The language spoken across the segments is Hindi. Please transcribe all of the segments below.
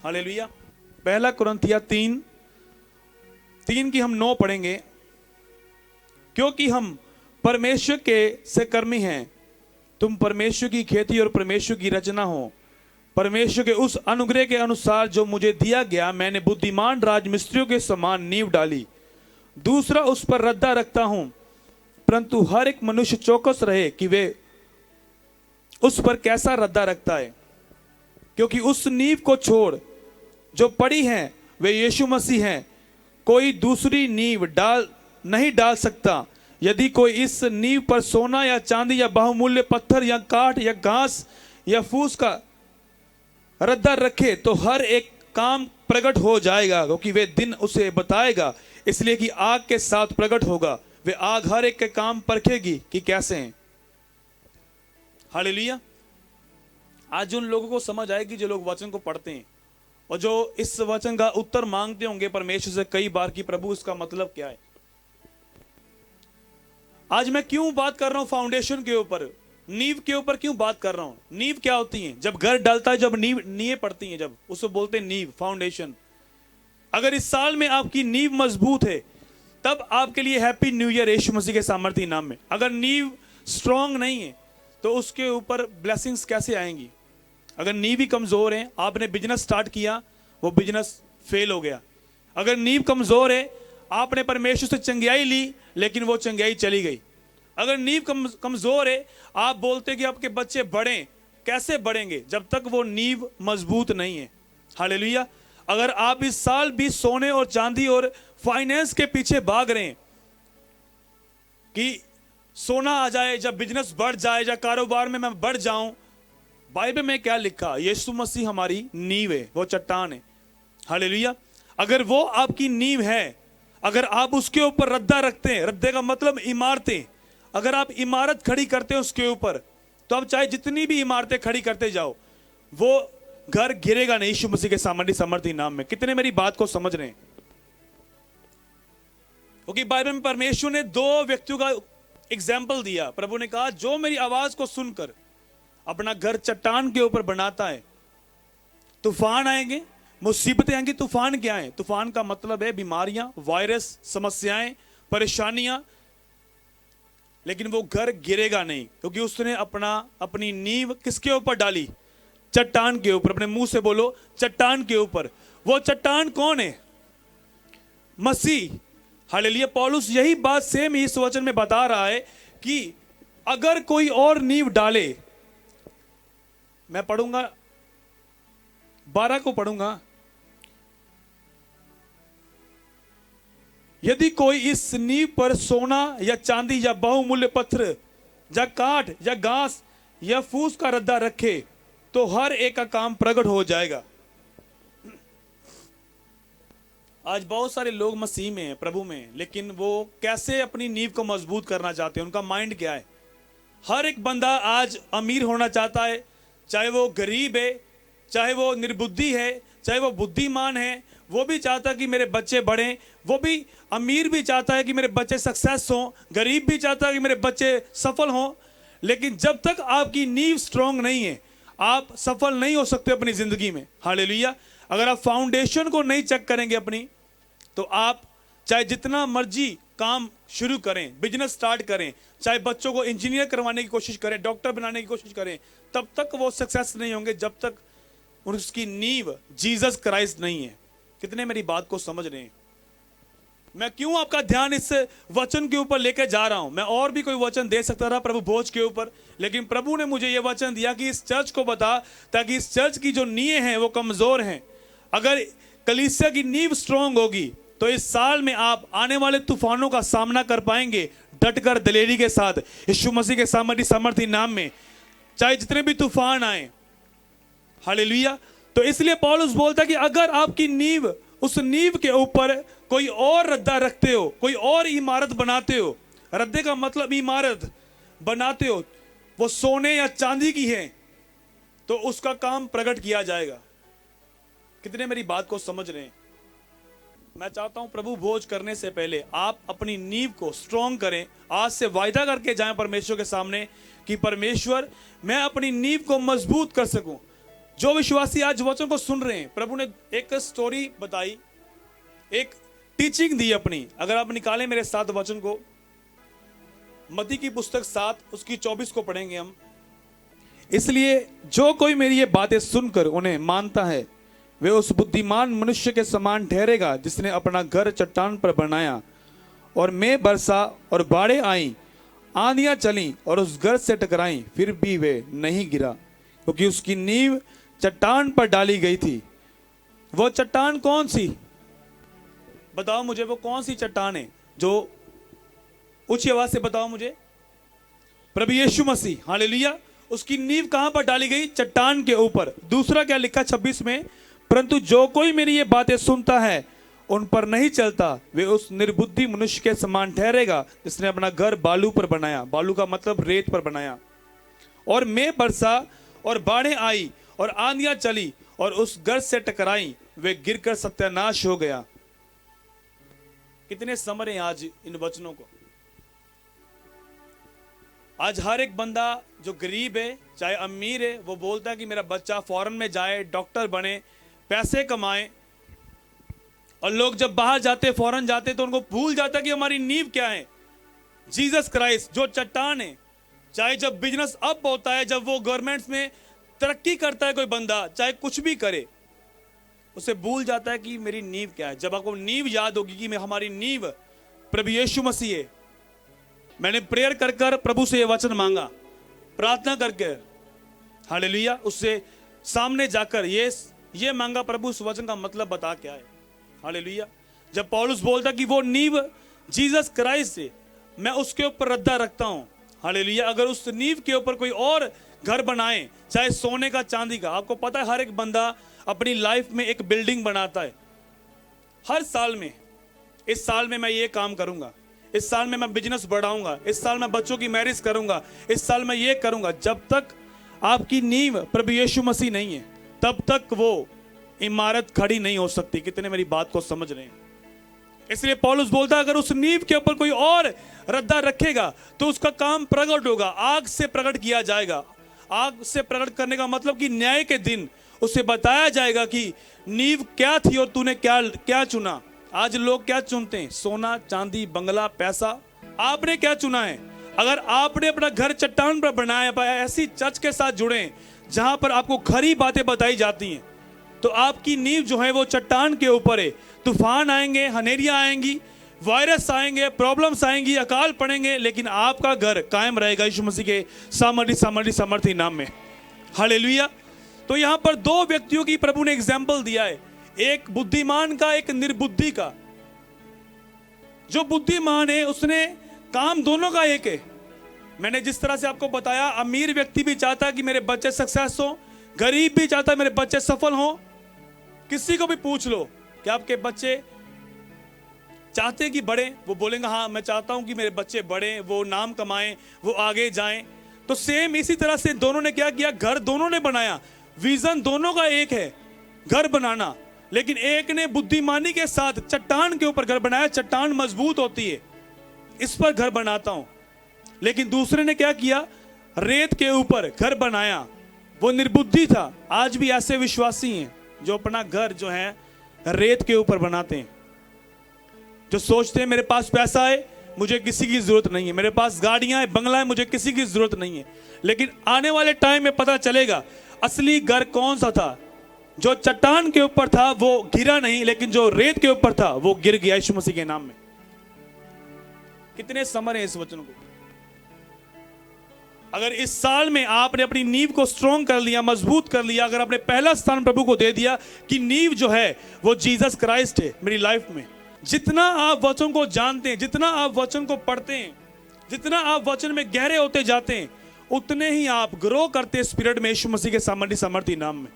हालेलुया। पहला कुरिन्थियों 3 की हम 9 पढ़ेंगे। क्योंकि हम परमेश्वर के सहकर्मी हैं, तुम परमेश्वर की खेती और परमेश्वर की रचना हो। परमेश्वर के उस अनुग्रह के अनुसार जो मुझे दिया गया, मैंने बुद्धिमान राजमिस्त्रियों के समान नींव डाली, दूसरा उस पर रद्दा रखता हूं, परंतु हर एक मनुष्य चौकस रहे कि वे उस पर कैसा रद्दा रखता है। क्योंकि उस नींव को छोड़ जो पड़ी है वे यीशु मसीह हैं, कोई दूसरी नींव नहीं डाल सकता। यदि कोई इस नींव पर सोना या चांदी या बहुमूल्य पत्थर या काठ या घास या फूस का रद्दा रखे तो हर एक काम प्रकट हो जाएगा, क्योंकि वे दिन उसे बताएगा, इसलिए कि आग के साथ प्रकट होगा। वे आग हर एक के काम परखेगी कि कैसे हैं। हालेलुया। आज उन लोगों को समझ आएगी जो लोग वचन को पढ़ते हैं और जो इस वचन का उत्तर मांगते होंगे परमेश्वर से कई बार कि प्रभु इसका मतलब क्या है। आज मैं क्यों बात कर रहा हूं फाउंडेशन के ऊपर, नींव के ऊपर क्यों बात कर रहा हूं। नींव क्या होती है? जब घर डलता है, जब नींव पड़ती हैं, जब उसको बोलते हैं नींव, फाउंडेशन। अगर इस साल में आपकी नींव मजबूत है तब आपके लिए हैप्पी न्यू ईयर यीशु मसीह के सामर्थ्य नाम में। अगर नींव स्ट्रांग नहीं है तो उसके ऊपर ब्लेसिंग्स कैसे आएंगी? अगर नींव ही कमजोर है, आपने बिजनेस स्टार्ट किया, वो बिजनेस फेल हो गया। अगर नींव कमजोर है, आपने परमेश्वर से चंगियाई ली लेकिन वो चंगियाई चली गई। अगर नींव कमजोर है, आप बोलते कि आपके बच्चे बढ़ें, कैसे बढ़ेंगे जब तक वो नींव मजबूत नहीं है। हालेलुया। अगर आप इस साल भी सोने और चांदी और फाइनेंस के पीछे भाग रहे हैं कि सोना आ जाए, जब बिजनेस बढ़ जाए, जब कारोबार में मैं बढ़ जाऊं, बाइबल में क्या लिखा? यीशु मसीह हमारी नींव है, वो चट्टान है। हालेलुया। अगर वो आपकी नींव है, अगर आप उसके ऊपर रद्दा रखते हैं, रद्दे का मतलब इमारतें, अगर आप इमारत खड़ी करते हैं उसके ऊपर, तो आप चाहे जितनी भी इमारतें खड़ी करते जाओ, वो घर गिरेगा नहीं यीशु मसीह के सामर्थ्य नाम में। कितने मेरी बात को समझ रहे हैं? क्योंकि बाइबल में परमेश्वर ने 2 व्यक्तियों का एग्जाम्पल दिया। प्रभु ने कहा, जो मेरी आवाज को सुनकर अपना घर चट्टान के ऊपर बनाता है, तूफान आएंगे, मुसीबतें आएंगी। तूफान क्या है? तूफान का मतलब है बीमारियां, वायरस, समस्याएं, परेशानियां, लेकिन वो घर गिरेगा नहीं, क्योंकि उसने अपनी नींव किसके ऊपर डाली? चट्टान के ऊपर। अपने मुंह से बोलो, चट्टान के ऊपर। वो चट्टान कौन है? मसीह। हालेलुया। पौलुस यही बात सेम इस वचन में बता रहा है कि अगर कोई और नींव डाले, मैं पढ़ूंगा 12 को पढ़ूंगा, यदि कोई इस नींव पर सोना या चांदी या बहुमूल्य पत्थर या काठ या घास या फूस का रद्दा रखे तो हर एक का काम प्रकट हो जाएगा। आज बहुत सारे लोग मसीह में हैं, प्रभु में हैं, लेकिन वो कैसे अपनी नींव को मजबूत करना चाहते हैं? उनका माइंड क्या है? हर एक बंदा आज अमीर होना चाहता है, चाहे वो गरीब है, चाहे वो निर्बुद्धि है, चाहे वो बुद्धिमान है। वो भी चाहता है कि मेरे बच्चे बढ़ें। वो भी अमीर भी चाहता है कि मेरे बच्चे सक्सेस हों, गरीब भी चाहता है कि मेरे बच्चे सफल हों। लेकिन जब तक आपकी नींव स्ट्रांग नहीं है, आप सफल नहीं हो सकते अपनी जिंदगी में। हालेलुया। अगर आप फाउंडेशन को नहीं चेक करेंगे अपनी, तो आप चाहे जितना मर्जी काम शुरू करें, बिजनेस स्टार्ट करें, चाहे बच्चों को इंजीनियर करवाने की कोशिश करें, डॉक्टर बनाने की कोशिश करें, तब तक वो सक्सेस नहीं होंगे जब तक उसकी नींव जीसस क्राइस्ट नहीं है। कितने मेरी बात को समझ रहे हैं? मैं क्यों आपका ध्यान इस वचन के ऊपर लेकर जा रहा हूं? मैं और भी कोई वचन दे सकता था प्रभु भोज के ऊपर, लेकिन प्रभु ने मुझे यह वचन दिया कि इस चर्च को बता, ताकि इस चर्च की जो नींव हैं वो कमजोर हैं। अगर कलीसिया की नींव स्ट्रांग होगी तो इस साल में आप आने वाले तूफानों का सामना कर पाएंगे डटकर, दलेरी के साथ, यीशु मसीह के सामर्थ्य नाम में, चाहे जितने भी तूफान आए। हालेलुया। तो इसलिए पौलुस बोलता है कि अगर आपकी नींव, उस नींव के ऊपर कोई और रद्दा रखते हो, कोई और इमारत बनाते हो, रद्दे का मतलब इमारत बनाते हो, वो सोने या चांदी की है, तो उसका काम प्रकट किया जाएगा। कितने मेरी बात को समझ रहे हैं? मैं चाहता हूं प्रभु भोज करने से पहले आप अपनी नींव को स्ट्रांग करें। आज से वायदा करके जाएं परमेश्वर के सामने कि परमेश्वर, मैं अपनी नींव को मजबूत कर सकूं, जो विश्वासी आज वचन को सुन रहे हैं, प्रभु ने एक स्टोरी बताई, एक टीचिंग दी अपनी। अगर आप निकालें मेरे साथ वचन को, मत्ती की पुस्तक 7 उसकी 24 को पढ़ेंगे हम। इसलिए जो कोई मेरी ये बातें सुनकर उन्हें मानता है वे उस बुद्धिमान मनुष्य के समान ठहरेगा जिसने अपना घर चट्टान पर बनाया, और मैं बरसा और बाढ़ें आई, आंधियां चली और उस घर से टकराई, फिर भी वे नहीं गिरा क्योंकि उसकी नींव चट्टान पर डाली गई थी। वो चट्टान कौन सी? बताओ मुझे, वो कौन सी चट्टान है? जो ऊंची आवाज से बताओ मुझे। प्रभु यीशु मसीह, हालेलुया। उसकी नींव कहां पर डाली गई? चट्टान के ऊपर। दूसरा क्या लिखा 26 में? परंतु जो कोई मेरी ये बातें सुनता है उन पर नहीं चलता वे उस निर्बुद्धि मनुष्य के समान ठहरेगा जिसने अपना घर बालू पर बनाया। बालू का मतलब रेत पर बनाया। और मैं बरसा और बाढ़ें आई और आंधियां चली और उस घर से टकराई, वे गिरकर सत्यानाश हो गया। कितने समझ हैं आज इन वचनों को? आज हर एक बंदा जो गरीब है चाहे अमीर है, वो बोलता है कि मेरा बच्चा फॉरेन में जाए, डॉक्टर बने, पैसे कमाए। और लोग जब बाहर जाते, फॉरेन जाते, तो उनको भूल जाता कि हमारी नींव क्या है? जीसस क्राइस्ट जो चट्टान है। चाहे जब बिजनेस अप होता है, जब वो गवर्नमेंट्स में तरक्की करता है कोई बंदा, चाहे कुछ भी करे, उसे भूल जाता है कि मेरी नींव क्या है। जब आपको नींव याद होगी कि हमारी नींव प्रभु यीशु मसीह है। मैंने प्रेयर कर कर प्रभु से ये वचन मांगा, प्रार्थना करके, हालेलुया, उससे सामने जाकर ये मांगा, प्रभु उस वचन का मतलब बता क्या है। हालेलुया। जब पौलुस बोलता कि वो नींव जीसस क्राइस्ट है, मैं उसके ऊपर रद्दा रखता हूं। हालेलुया। अगर उस नींव के ऊपर कोई और घर बनाए, चाहे सोने का, चांदी का, आपको पता है हर एक बंदा अपनी लाइफ में एक बिल्डिंग बनाता है हर साल में। इस साल में मैं ये काम करूंगा, इस साल में मैं बिजनेस बढ़ाऊंगा, इस साल मैं बच्चों की मैरिज करूंगा, इस साल मैं ये करूंगा। जब तक आपकी नींव प्रभु यीशु मसीह नहीं है, तब तक वो इमारत खड़ी नहीं हो सकती। कितने मेरी बात को समझ रहे हैं? इसलिए पौलुस बोलता है अगर उस नींव के ऊपर कोई और रद्दा रखेगा तो उसका काम प्रकट होगा, आग से प्रकट किया जाएगा। आग से प्रकट करने का मतलब कि न्याय के दिन उसे बताया जाएगा कि नींव क्या थी और तूने क्या क्या चुना। आज लोग क्या चुनते हैं? सोना, चांदी, बंगला, पैसा। आपने क्या चुना है? अगर आपने अपना घर चट्टान पर बनाया, ऐसी चर्च के साथ जुड़े जहां पर आपको खरी बातें बताई जाती हैं, तो आपकी नींव जो है वो चट्टान के ऊपर है। तूफान आएंगे, हनेरियां आएंगी, वायरस आएंगे, प्रॉब्लम्स आएंगी, अकाल पड़ेंगे, लेकिन आपका घर कायम रहेगा यीशु मसीह के सामर्थी नाम में। हालेलुया। तो यहां पर दो व्यक्तियों की प्रभु ने एग्जाम्पल दिया है, एक बुद्धिमान का, एक निर्बुद्धि का। जो बुद्धिमान है उसने काम दोनों का एक है। मैंने जिस तरह से आपको बताया, अमीर व्यक्ति भी चाहता है कि मेरे बच्चे सक्सेस हो, गरीब भी चाहता है मेरे बच्चे सफल हो। किसी को भी पूछ लो कि आपके बच्चे चाहते हैं कि बढ़े, वो बोलेंगे हाँ मैं चाहता हूं कि मेरे बच्चे बढ़े, वो नाम कमाएं, वो आगे जाएं। तो सेम इसी तरह से दोनों ने क्या किया? घर दोनों ने बनाया, विजन दोनों का एक है, घर बनाना। लेकिन एक ने बुद्धिमानी के साथ चट्टान के ऊपर घर बनाया, चट्टान मजबूत होती है, इस पर घर बनाता हूं। लेकिन दूसरे ने क्या किया? रेत के ऊपर घर बनाया, वो निर्बुद्धि था। आज भी ऐसे विश्वासी हैं जो अपना घर जो है रेत के ऊपर बनाते हैं, जो सोचते हैं मेरे पास पैसा है, मुझे किसी की जरूरत नहीं है, मेरे पास गाड़ियां हैं, बंगला है, मुझे किसी की जरूरत नहीं है। लेकिन आने वाले टाइम में पता चलेगा असली घर कौन सा था। जो चट्टान के ऊपर था वो गिरा नहीं, लेकिन जो रेत के ऊपर था वो गिर गया यीशु मसीह के नाम में। कितने समझ हैं इस वचन को? अगर इस साल में आपने अपनी नींव को स्ट्रॉन्ग कर लिया, मजबूत कर लिया, अगर आपने पहला स्थान प्रभु को दे दिया कि नींव जो है वो जीसस क्राइस्ट है मेरी लाइफ में, जितना आप वचन को जानते हैं, जितना आप वचन को पढ़ते हैं, जितना आप वचन में गहरे होते जाते हैं, उतने ही आप ग्रो करते हैं स्पिरिट में यीशु मसीह के सामर्थी नाम में।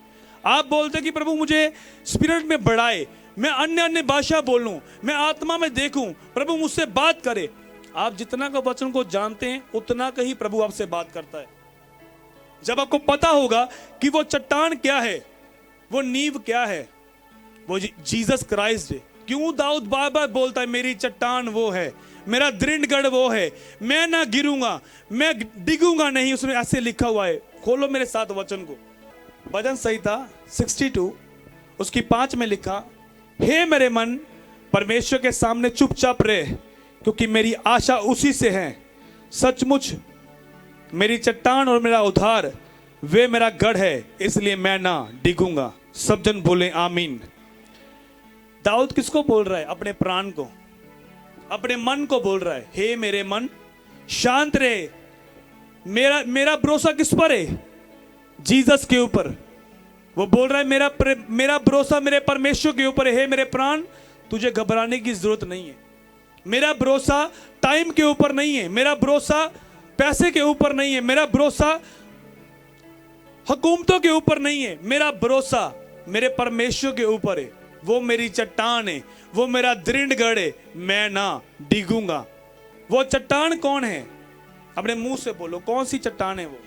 आप बोलते हैं कि प्रभु मुझे स्पिरिट में बढ़ाए, मैं अन्य अन्य भाषा बोलूं, मैं आत्मा में देखूं, प्रभु मुझसे बात करे। आप जितना का वचन को जानते हैं उतना का ही प्रभु आपसे बात करता है। जब आपको पता होगा कि वो चट्टान क्या है, वो नींव क्या है, वो जीसस क्राइस्ट है। क्यों दाऊद बार बार बोलता है मेरी चट्टान वो है, मेरा दृढ़गढ़ वो है, मैं ना गिरूंगा, मैं डिगूंगा नहीं, उसमें ऐसे लिखा हुआ है। खोलो मेरे साथ वचन को, भजन संहिता 62 उसकी 5 में लिखा, हे मेरे मन परमेश्वर के सामने चुपचाप रहे, क्योंकि मेरी आशा उसी से है। सचमुच मेरी चट्टान और मेरा उद्धार, वे मेरा गढ़ है, इसलिए मैं ना डिगूंगा। सब जन बोले आमीन। दाऊद किसको बोल रहा है? अपने प्राण को, अपने मन को बोल रहा है, हे मेरे मन शांत रहे। मेरा भरोसा किस पर है? जीसस के ऊपर। वो बोल रहा है मेरा भरोसा मेरे परमेश्वर के ऊपर है। हे मेरे प्राण, तुझे घबराने की जरूरत नहीं है। मेरा भरोसा टाइम के ऊपर नहीं है, मेरा भरोसा पैसे के ऊपर नहीं है, मेरा भरोसा हुकूमतों के ऊपर नहीं है, मेरा भरोसा मेरे परमेश्वर के ऊपर है। वो मेरी चट्टान है, वो मेरा दृढ़ गढ़ है, मैं ना डिगूंगा। वो चट्टान कौन है? अपने मुंह से बोलो, कौन सी चट्टान है वो?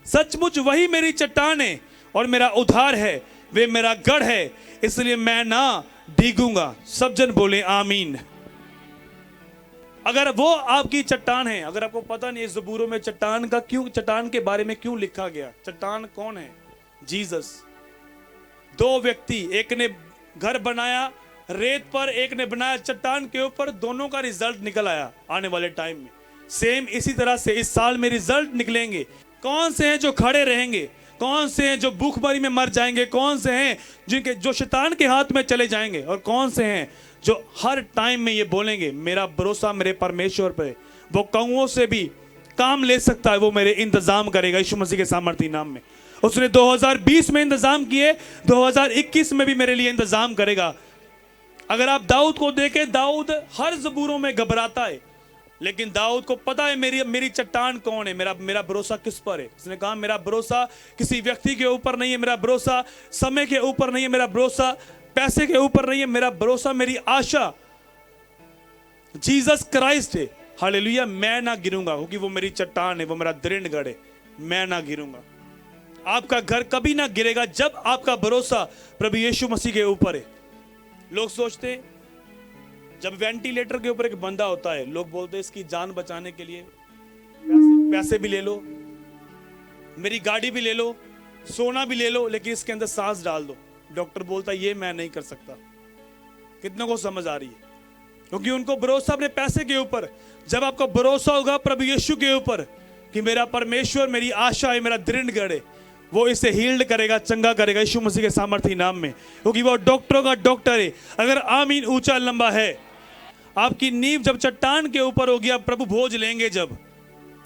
सचमुच वही मेरी चट्टान है और मेरा उद्धार है, वे मेरा गढ़ है, इसलिए मैं ना डिगूंगा। सब जन बोले आमीन। अगर वो आपकी चट्टान है, अगर आपको पता नहीं इस ज़बूरों में चट्टान के बारे में क्यों लिखा गया, चट्टान कौन है? जीसस। 2 व्यक्ति, एक ने घर बनाया रेत पर, एक ने बनाया चट्टान के ऊपर, दोनों का रिजल्ट निकल आया आने वाले टाइम में। सेम इसी तरह से इस साल में रिजल्ट निकलेंगे। कौन से हैं जो खड़े रहेंगे, कौन से हैं जो भूखमरी में मर जाएंगे, कौन से हैं जो शैतान के हाथ में चले जाएंगे, और कौन से हैं जो हर टाइम में ये बोलेंगे मेरा भरोसा मेरे परमेश्वर पे। वो कौओं से भी काम ले सकता है, वो मेरे इंतजाम करेगा यीशु मसीह के सामर्थी नाम में। उसने 2020 में इंतजाम किए, 2021 में भी मेरे लिए इंतजाम करेगा। अगर आप दाऊद को देखें, दाऊद हर ज़बूरों में घबराता है, लेकिन दाऊद को पता है मेरी चट्टान कौन है, मेरा भरोसा किस पर है। उसने कहा मेरा भरोसा किसी व्यक्ति के ऊपर नहीं है, मेरा भरोसा समय के ऊपर नहीं है, मेरा भरोसा पैसे के ऊपर नहीं है, मेरा भरोसा मेरी आशा जीसस क्राइस्ट है। हालेलुया। मैं ना गिरूंगा, क्योंकि वो मेरी चट्टान है, वो मेरा दृढ़ गढ़ है, मैं ना गिरूंगा। आपका घर कभी ना गिरेगा जब आपका भरोसा प्रभु यीशु मसीह के ऊपर है। लोग सोचते हैं, जब वेंटिलेटर के ऊपर एक बंदा होता है, लोग बोलते हैं इसकी जान बचाने के लिए पैसे भी ले लो, मेरी गाड़ी भी ले लो, सोना भी ले लो, लेकिन इसके अंदर सांस डाल दो। डॉक्टर बोलता है ये मैं नहीं कर सकता। कितनों को समझ आ रही है? क्योंकि उनको भरोसा अपने पैसे के ऊपर। जब आपको भरोसा होगा प्रभु यीशु के ऊपर कि मेरा परमेश्वर मेरी आशा है, मेरा दृढ़ गढ़ है, वो इसे हील्ड करेगा, चंगा करेगा यीशु मसीह के सामर्थी नाम में, क्योंकि वो डॉक्टरों का डॉक्टर है। अगर आमीन ऊंचा लंबा है। आपकी नींव जब चट्टान के ऊपर होगी, आप प्रभु भोज लेंगे जब,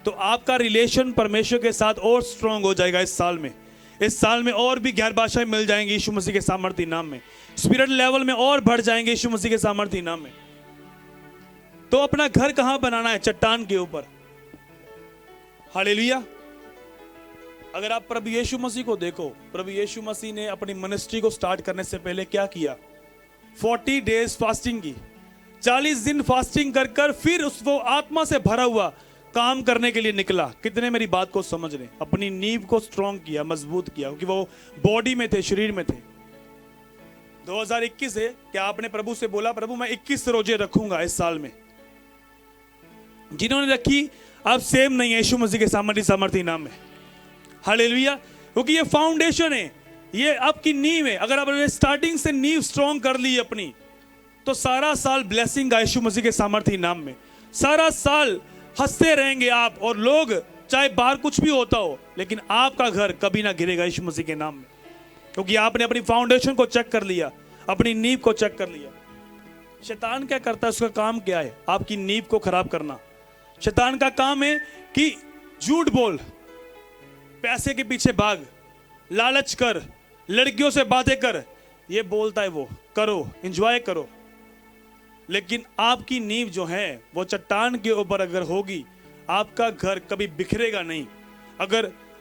तो आपका रिलेशन परमेश्वर के साथ और स्ट्रांग हो जाएगा। इस साल में और भी गैर भाषाएं मिल जाएंगी यीशु मसीह के सामर्थी नाम में। स्पिरिट लेवल में और बढ़ जाएंगे यीशु मसीह के सामर्थी नाम में। तो अपना घर कहां बनाना है? चट्टान के ऊपर। हालेलुया। अगर आप प्रभु यीशु मसीह को देखो, प्रभु यीशु मसीह ने अपनी मिनिस्ट्री को स्टार्ट करने से पहले क्या किया? 40 डेज फास्टिंग की, 40 दिन फास्टिंग कर फिर वो आत्मा से भरा हुआ काम करने के लिए निकला। कितने मेरी बात को समझ रहे? अपनी नींव को स्ट्रॉन्ग किया, मजबूत किया, क्योंकि वो बॉडी में थे, शरीर में थे। 2021 है, क्या आपने प्रभु से बोला प्रभु मैं 21 रोजे रखूंगा इस साल में? जिन्होंने रखी आप सेम नहीं है यीशु मसीह के सामर्थी नाम में। हालेलुया। क्योंकि ये फाउंडेशन है, ये आपकी नींव है। अगर आपने स्टार्टिंग से नींव स्ट्रॉन्ग कर ली अपनी, तो सारा साल ब्लेसिंग है यीशु मसीह के सामर्थी नाम में। सारा साल हंसते रहेंगे आप, और लोग चाहे बाहर कुछ भी होता हो, लेकिन आपका घर कभी ना गिरेगा यीशु मसीह के नाम में, क्योंकि आपने अपनी फाउंडेशन को चेक कर लिया, अपनी नींव को चेक कर लिया। शैतान क्या करता है? उसका काम क्या है? आपकी नींव को खराब करना। शैतान का काम है कि झूठ बोल, पैसे के पीछे भाग, लालच कर, लड़कियों से बातें कर, ये बोलता है वो करो, एंजॉय करो। लेकिन आपकी नींव जो है वो चट्टान के ऊपर अगर होगी, आपका घर कभी बिखरेगा नहीं।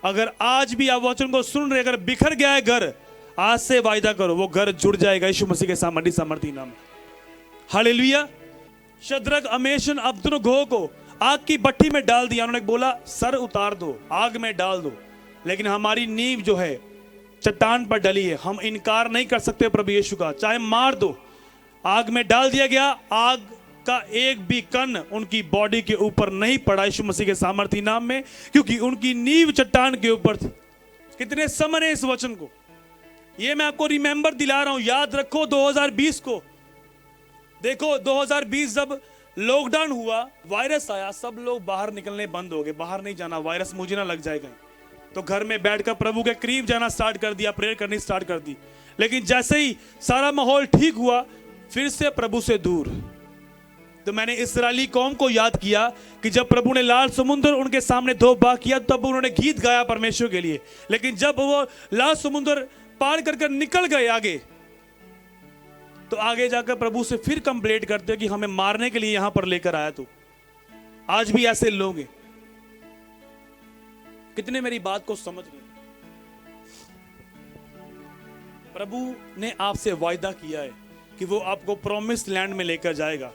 अगर आज भी आप वचन को सुन रहे, अगर बिखर गया है घर, आज से वायदा करो वो घर जुड़ जाएगा यीशु मसीह के सामर्थी नाम। हालेलुया। शद्रक, मेशक, अबेदनगो को आग की भट्टी में डाल दिया। उन्होंने बोला सर उतार दो, आग में डाल दो, लेकिन हमारी नींव जो है चट्टान पर डली है, हम इनकार नहीं कर सकते प्रभु यीशु का। चाहे मार दो, आग में डाल दिया गया, आग का एक भी कण उनकी बॉडी के ऊपर नहीं पड़ा यीशु मसीह के सामर्थी नाम में, क्योंकि उनकी नींव चट्टान के ऊपर थी। कितने समझ है इस वचन को? ये मैं आपको रिमेंबर दिला रहा हूं, याद रखो 2020 को। देखो 2020 जब लॉकडाउन हुआ, वायरस आया, सब लोग बाहर निकलने बंद हो गए, बाहर नहीं जाना, वायरस मुझे ना लग जाएगा, तो घर में बैठकर प्रभु के करीब जाना स्टार्ट कर दिया, प्रेयर करनी स्टार्ट कर दी। लेकिन जैसे ही सारा माहौल ठीक हुआ, फिर से प्रभु से दूर। तो मैंने इस्राएली कौम को याद किया कि जब प्रभु ने लाल समुद्र उनके सामने धोबा किया, तब उन्होंने गीत गाया परमेश्वर के लिए। लेकिन जब वो लाल समुद्र पार कर निकल गए आगे, तो आगे जाकर प्रभु से फिर कंप्लेंट करते कि हमें मारने के लिए यहां पर लेकर आया तू। आज भी ऐसे लोग हैं। कितने मेरी बात को समझ रहे? प्रभु ने आपसे वायदा किया है कि वो आपको प्रॉमिस लैंड में लेकर जाएगा।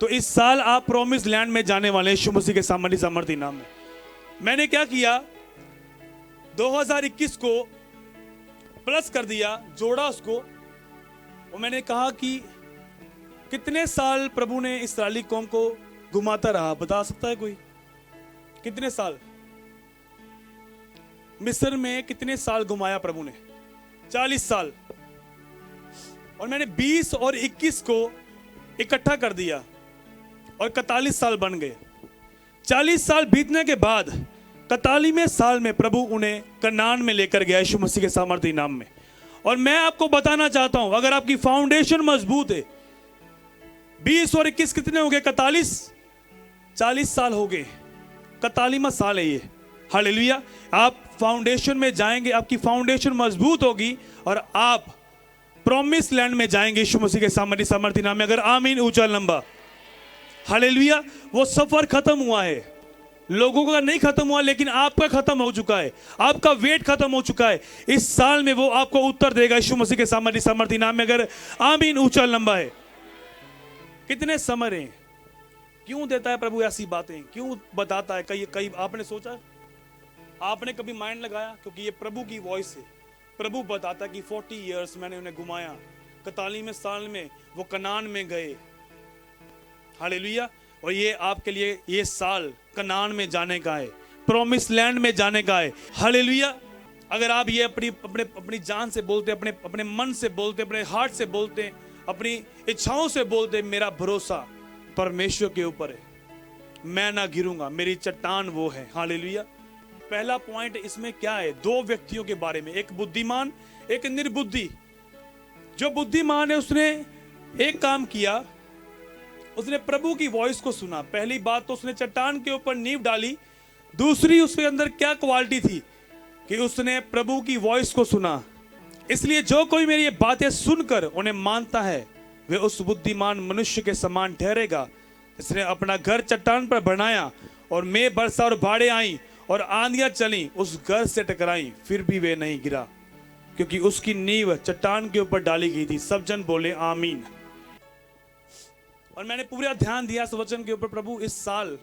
तो इस साल आप प्रॉमिस लैंड में जाने वाले हैं यीशु मसीह के सामर्थी नाम में। मैंने क्या किया, 2021 को प्लस कर दिया, जोड़ा उसको, और मैंने कहा कि कितने साल प्रभु ने इस्राएली कौम को घुमाता रहा, बता सकता है कोई? कितने साल? मिस्र में कितने साल घुमाया प्रभु ने? 40 साल। और मैंने 20 और 21 को इकट्ठा कर दिया और 41 साल बन गए। 40 साल बीतने के बाद 41वें साल में प्रभु उन्हें कनान में लेकर गया यीशु मसीह के सामर्थी नाम में। और मैं आपको बताना चाहता हूं, अगर आपकी फाउंडेशन मजबूत है, 20 और 21 कितने हो गए? 41, 40 साल हो गए, 41वां साल है ये। हालेलुया। आप फाउंडेशन में जाएंगे, आपकी फाउंडेशन मजबूत होगी और आप प्रॉमिस लैंड में जाएंगे यीशु मसीह के सामर्थी नाम में। अगर आमीन ऊंचा लंबा। हालेलुया। वो सफर खत्म हुआ है, लोगों का नहीं खत्म हुआ, लेकिन आपका खत्म हो चुका है, आपका वेट खत्म हो चुका है। इस साल में वो आपको उत्तर देगा यीशु मसीह के सामर्थी नाम में। अगर आमीन ऊंचा लंबा है। कितने समर हैं? क्यों देता है प्रभु ऐसी बातें? क्यों बताता है? कई आपने सोचा, आपने कभी माइंड लगाया? क्योंकि ये प्रभु की वॉइस है। प्रभु बताता है कि 40 इयर्स मैंने उन्हें घुमाया, 41वें साल में वो कनान में गए। हालेलुया। और ये आपके लिए ये साल कनान में जाने का है, प्रॉमिस लैंड में जाने का है। हालेलुया। अगर आप ये अपनी जान से बोलते, अपने मन से बोलते, अपने हार्ट से बोलते, अपनी इच्छाओं से बोलते, मेरा भरोसा परमेश्वर के ऊपर है, मैं ना गिरूंगा, मेरी चट्टान वो है। हालेलुया। पहला पॉइंट इसमें क्या है? 2 व्यक्तियों के बारे में, एक बुद्धिमान, एक निर्बुद्धि। जो बुद्धिमान है उसने एक काम किया, उसने प्रभु की वॉइस को सुना। पहली बात तो उसने चट्टान के ऊपर नींव डाली। दूसरी, उसके अंदर क्या क्वालिटी थी कि उसने प्रभु की वॉइस को सुना। इसलिए जो कोई मेरी ये बातें सुनकर उन्हें मानता है, वे उस बुद्धिमान मनुष्य के समान ठहरेगा जिसने अपना घर चट्टान पर बनाया, और मेघ बरसा और बाढ़ें आई और आंधियां चली, उस घर से टकराई, फिर भी वे नहीं गिरा, क्योंकि उसकी नींव चट्टान के ऊपर डाली गई थी। सब जन बोले आमीन। और मैंने पूरा ध्यान दिया इस वचन के ऊपर। प्रभु इस साल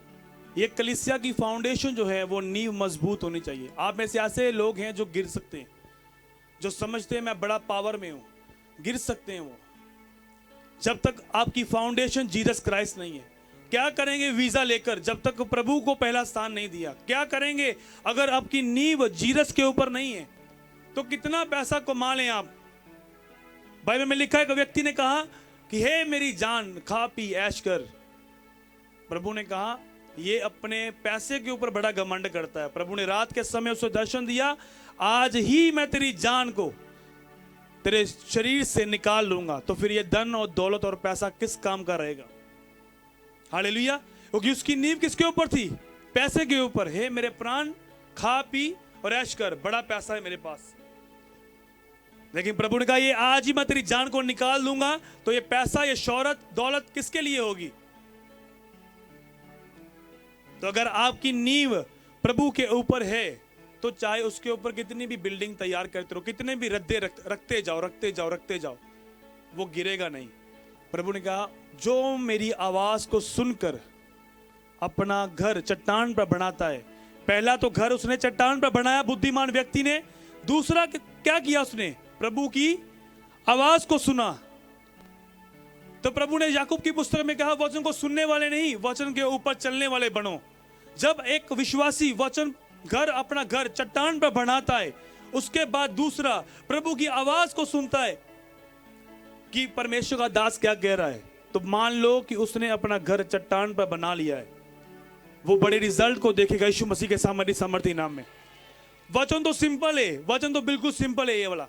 ये कलीसिया की फाउंडेशन जो है वो नींव मजबूत होनी चाहिए। आप में से ऐसे लोग हैं जो गिर सकते हैं, जो समझते हैं मैं बड़ा पावर में हूं, गिर सकते हैं वो, जब तक आपकी फाउंडेशन जीसस क्राइस्ट नहीं है। क्या करेंगे वीजा लेकर जब तक प्रभु को पहला स्थान नहीं दिया? क्या करेंगे अगर आपकी नींव जीसस के ऊपर नहीं है? तो कितना पैसा कमा लें आप। बाइबल में लिखा है, एक व्यक्ति ने कहा कि हे मेरी जान, खा पी ऐश कर। प्रभु ने कहा ये अपने पैसे के ऊपर बड़ा घमंड करता है। प्रभु ने रात के समय उसे दर्शन दिया, आज ही मैं तेरी जान को तेरे शरीर से निकाल लूंगा। तो फिर ये धन और दौलत और पैसा किस काम का रहेगा? हालेलुया। क्योंकि उसकी नींव किसके ऊपर थी? पैसे के ऊपर। हे मेरे प्राण, खा पी और ऐश कर, बड़ा पैसा है मेरे पास। लेकिन प्रभु ने कहा ये आज ही मैं तेरी जान को निकाल दूंगा। तो ये पैसा, ये शौहरत, दौलत किसके लिए होगी? तो अगर आपकी नींव प्रभु के ऊपर है, तो चाहे उसके ऊपर कितनी भी बिल्डिंग तैयार करते रहो, कितने भी रद्दे रखते जाओ, वो गिरेगा नहीं। प्रभु ने कहा जो मेरी आवाज को सुनकर अपना घर चट्टान पर बनाता है। पहला तो घर उसने चट्टान पर बनाया बुद्धिमान व्यक्ति ने। दूसरा क्या किया उसने? प्रभु की आवाज को सुना। तो प्रभु ने याकूब की पुस्तक में कहा वचन को सुनने वाले नहीं, वचन के ऊपर चलने वाले बनो। जब एक विश्वासी वचन अपना घर चट्टान पर बनाता है, उसके बाद दूसरा, प्रभु की आवाज को सुनता है कि परमेश्वर का दास क्या कह रहा है। तो मान लो कि उसने अपना घर चट्टान पर बना लिया है, वो बड़े रिजल्ट को देखेगा यीशु मसीह के सामर्थी नाम में। वचन तो सिंपल है, वचन तो बिल्कुल सिंपल है। ये वाला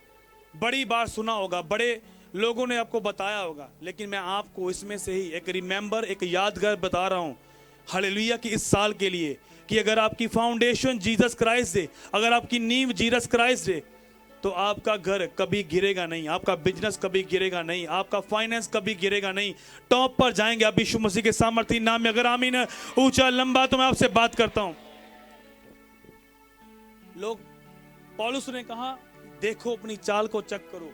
बड़ी बार सुना होगा, बड़े लोगों ने आपको बताया होगा, लेकिन मैं आपको इसमें से ही एक रिमेंबर, एक यादगार बता रहा हूं, हालेलुया, कि इस साल के लिए, कि अगर आपकी फाउंडेशन जीसस क्राइस्ट है, अगर आपकी नींव जीसस क्राइस्ट है, तो आपका घर कभी गिरेगा नहीं, आपका बिजनेस कभी गिरेगा नहीं, आपका फाइनेंस कभी गिरेगा नहीं, टॉप पर जाएंगे आप यीशु मसीह के सामर्थी नाम में। अगर आमीन ऊंचा लंबा, तो मैं आपसे बात करता हूं। लोग, पौलुस ने कहा, देखो अपनी चाल को चेक करो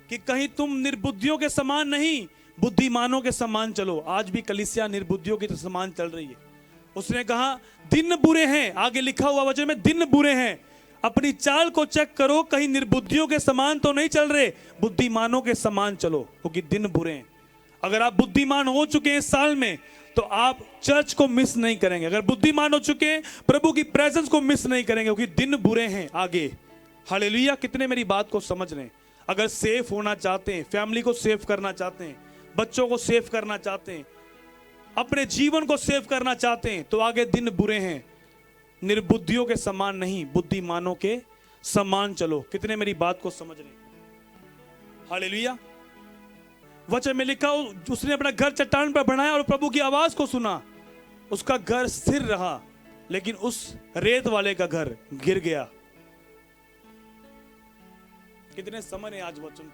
कि कहीं तुम निर्बुद्धियों के समान नहीं, बुद्धिमानों के समान चलो। आज भी कलीसिया निर्बुद्धियों के समान चल रही है। उसने कहा दिन बुरे हैं, आगे लिखा हुआ वचन में, दिन बुरे हैं, अपनी चाल को चेक करो, कहीं निर्बुद्धियों के समान तो नहीं चल रहे, बुद्धिमानों के समान चलो, क्योंकि दिन बुरे हैं। अगर आप बुद्धिमान हो चुके हैं इस साल में, तो आप चर्च को मिस नहीं करेंगे। अगर बुद्धिमान हो चुके हैं, प्रभु की प्रेजेंस को मिस नहीं करेंगे, क्योंकि दिन बुरे हैं आगे। हालेलुया, कितने मेरी बात को समझ रहे हैं? अगर सेफ होना चाहते हैं, फैमिली को सेफ करना चाहते हैं, बच्चों को सेफ करना चाहते हैं, अपने जीवन को सेफ करना चाहते हैं, तो आगे दिन बुरे हैं। निर्बुद्धियों के समान नहीं, बुद्धिमानों के समान चलो। कितने मेरी बात को समझ रहे हैं? हालेलुया। वचन में लिखा, उसने अपना घर चट्टान पर बनाया और प्रभु की आवाज को सुना, उसका घर स्थिर रहा, लेकिन उस रेत वाले का घर गिर गया। कितने समझ है आज वचन?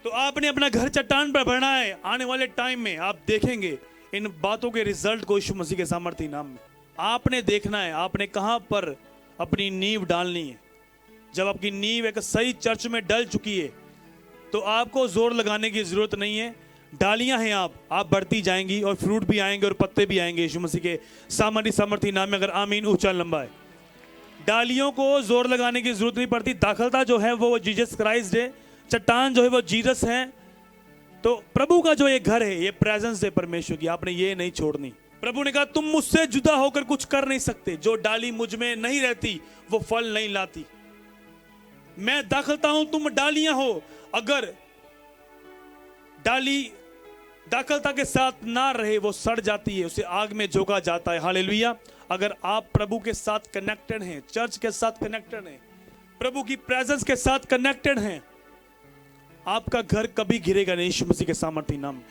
तो आपने अपना घर चट्टान पर बनाया है, आने वाले टाइम में आप देखेंगे इन बातों के रिजल्ट को यीशु मसीह के सामर्थी नाम में। आपने देखना है आपने कहां पर अपनी नींव डालनी है। जब आपकी नींव एक सही चर्च में डल चुकी है, तो आपको जोर लगाने की जरूरत नहीं है। डालियां हैं आप बढ़ती जाएंगी और फ्रूट भी आएंगे और पत्ते भी आएंगे यीशु मसीह के सामर्थी नाम में। अगर आमीन ऊंचा लंबा है। डालियों को जोर लगाने की जरूरत नहीं पड़ती। दाखलता जो है वो जीसस क्राइस्ट है, चट्टान जो है वो जीसस है। तो प्रभु का जो ये घर है, ये प्रेजेंस है परमेश्वर की, आपने ये नहीं छोड़नी। प्रभु ने कहा तुम मुझसे जुदा होकर कुछ कर नहीं सकते। जो डाली मुझ में नहीं रहती वो फल नहीं लाती। मैं दाखलता हूं, तुम डालियां हो। अगर डाली दाखलता के साथ ना रहे, वो सड़ जाती है, उसे आग में झोंका जाता है। हालेलुया। अगर आप प्रभु के साथ कनेक्टेड हैं, चर्च के साथ कनेक्टेड हैं, प्रभु की प्रेजेंस के साथ कनेक्टेड हैं, आपका घर कभी गिरेगा नहीं यीशु मसीह के सामर्थी नाम में।